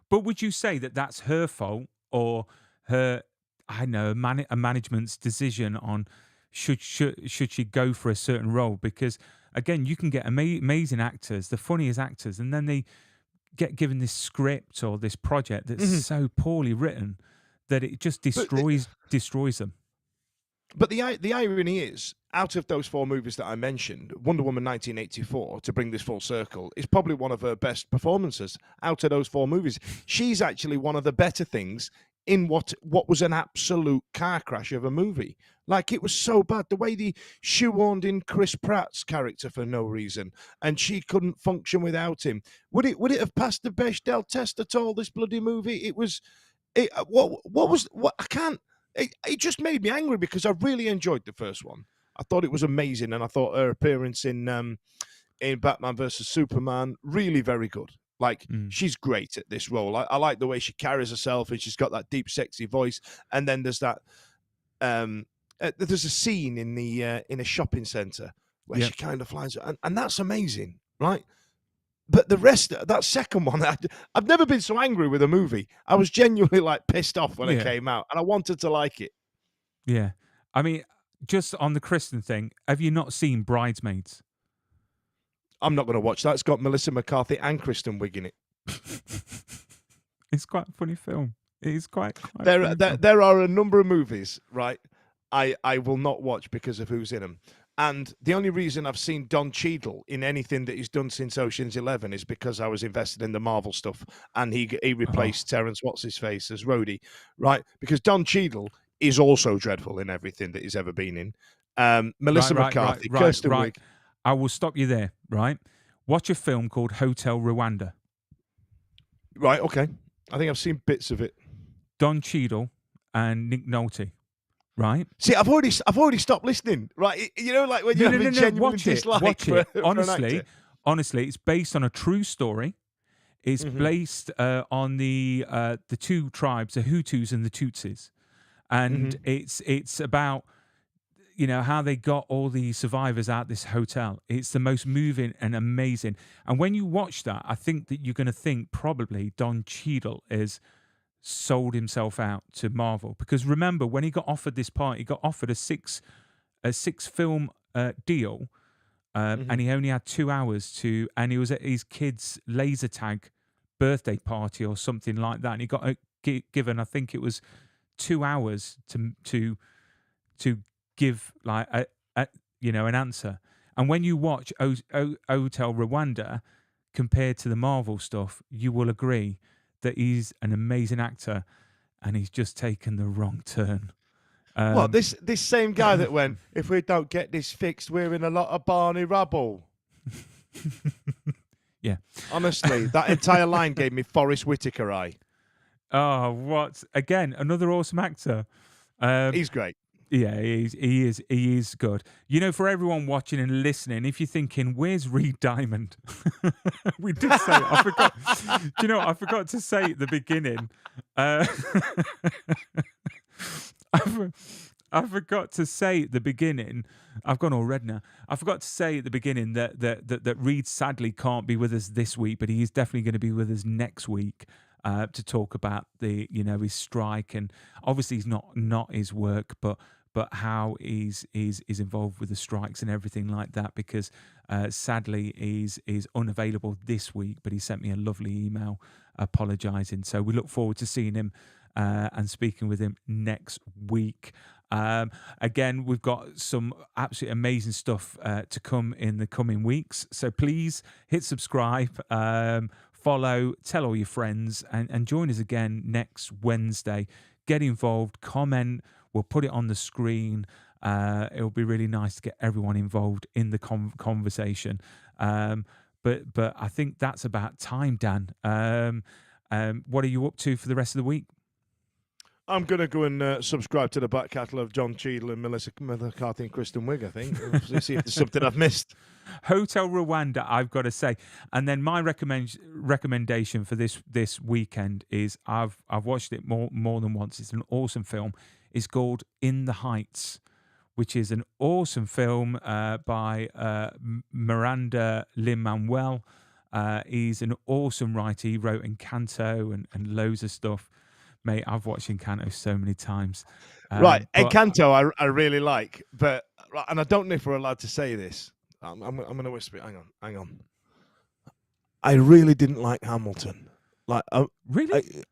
But would you say that that's her fault or her, I know, a management's decision on should she go for a certain role? Because again, you can get amazing actors, the funniest actors, and then they get given this script or this project that's so poorly written that it just destroys them. But the irony is, out of those 4 movies that I mentioned, Wonder Woman 1984, to bring this full circle, is probably one of her best performances out of those 4 movies. She's actually one of the better things in what was an absolute car crash of a movie. Like, it was so bad. The way they shoehorned in Chris Pratt's character for no reason, and she couldn't function without him. Would it have passed the Bechdel test at all, this bloody movie? It just made me angry because I really enjoyed the first one. I thought it was amazing, and I thought her appearance in Batman vs Superman really very good. Like, she's great at this role. I like the way she carries herself, and she's got that deep, sexy voice. And then there's that. There's a scene in a shopping center where she kind of flies, and that's amazing, right? But the rest, that second one, I've never been so angry with a movie. I was genuinely like pissed off when it came out, and I wanted to like it. Yeah, I mean, just on the Kristen thing, have you not seen Bridesmaids? I'm not going to watch that. It's got Melissa McCarthy and Kristen Wiig in it. It's quite a funny film. It is quite there are a number of movies, right, I will not watch because of who's in them. And the only reason I've seen Don Cheadle in anything that he's done since Ocean's 11 is because I was invested in the Marvel stuff, and he replaced Terrence What's-His-Face as Rhodey, right? Because Don Cheadle is also dreadful in everything that he's ever been in. Melissa McCarthy, Kirsten Wiig. I will stop you there, right? Watch a film called Hotel Rwanda. Right, okay. I think I've seen bits of it. Don Cheadle and Nick Nolte, right? See, I've already stopped listening. Right, you know, like when you have a genuine watch dislike it. for Honestly, an actor. honestly, it's based on a true story. It's based on the two tribes, the Hutus and the Tutsis, and it's about how they got all the survivors out this hotel. It's the most moving and amazing. And when you watch that, I think that you're going to think probably Don Cheadle is sold himself out to Marvel, because remember when he got offered this part, he got offered a six film deal, and he only had 2 hours to, and he was at his kid's laser tag birthday party or something like that, and he got given, I think it was 2 hours to give like an answer. And when you watch Hotel Rwanda compared to the Marvel stuff, you will agree that he's an amazing actor, and he's just taken the wrong turn. What, this same guy that went, if we don't get this fixed, we're in a lot of Barney rubble. Yeah. Honestly, that entire line gave me Forrest Whitaker eye. Oh, what? Again, another awesome actor. He's great. Yeah, he is good. For everyone watching and listening, if you're thinking, where's Reed Diamond? We did say it. I forgot. I forgot to say at the beginning. I forgot to say at the beginning. I've gone all red now. I forgot to say at the beginning that Reed sadly can't be with us this week, but he is definitely going to be with us next week. To talk about his strike, and obviously he's not his work, but how he's involved with the strikes and everything like that, because sadly he's unavailable this week, but he sent me a lovely email apologising. So we look forward to seeing him and speaking with him next week. Again, we've got some absolutely amazing stuff to come in the coming weeks, so please hit subscribe, follow, tell all your friends, and join us again next Wednesday. Get involved, comment, we'll put it on the screen. It'll be really nice to get everyone involved in the conversation. But I think that's about time, Dan. What are you up to for the rest of the week? I'm going to go and subscribe to the back catalogue of John Cheadle and Melissa McCarthy and Kristen Wiig, I think. We'll see if there's something I've missed. Hotel Rwanda, I've got to say. And then my recommendation for this weekend is I've watched it more than once. It's an awesome film. It's called In the Heights, which is an awesome film by Miranda Lin-Manuel. He's an awesome writer. He wrote Encanto and loads of stuff. Mate, I've watched Encanto so many times. Right, Encanto I really like, and I don't know if we're allowed to say this. I'm going to whisper it. Hang on. I really didn't like Hamilton. Really?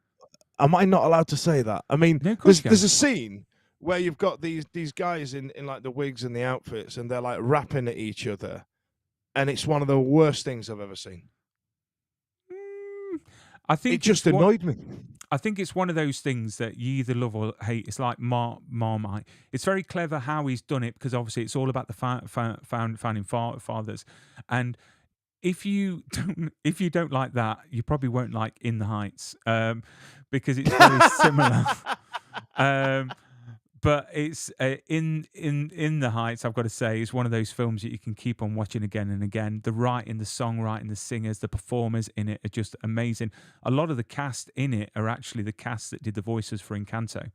Am I not allowed to say that? I mean, no, there's a scene where you've got these guys in like the wigs and the outfits, and they're like rapping at each other, and it's one of the worst things I've ever seen. I think it just annoyed me. I think it's one of those things that you either love or hate. It's like Marmite. It's very clever how he's done it, because obviously it's all about the founding fathers. And if you don't like that, you probably won't like In the Heights, because it's very similar. But it's in the Heights, I've got to say, is one of those films that you can keep on watching again and again. The writing, the songwriting, the singers, the performers in it are just amazing. A lot of the cast in it are actually the cast that did the voices for Encanto,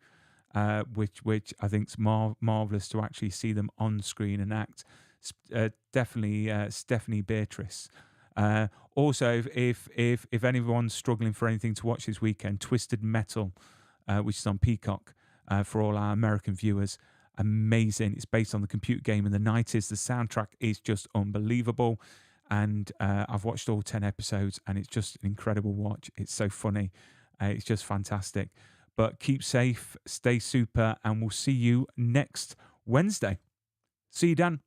which I think is marvelous to actually see them on screen and act. Definitely Stephanie Beatrice. Also, if anyone's struggling for anything to watch this weekend, Twisted Metal, which is on Peacock. For all our American viewers, amazing. It's based on the computer game in the 90s. The soundtrack is just unbelievable. And I've watched all 10 episodes, and it's just an incredible watch. It's so funny. It's just fantastic. But keep safe, stay super, and we'll see you next Wednesday. See you, Dan.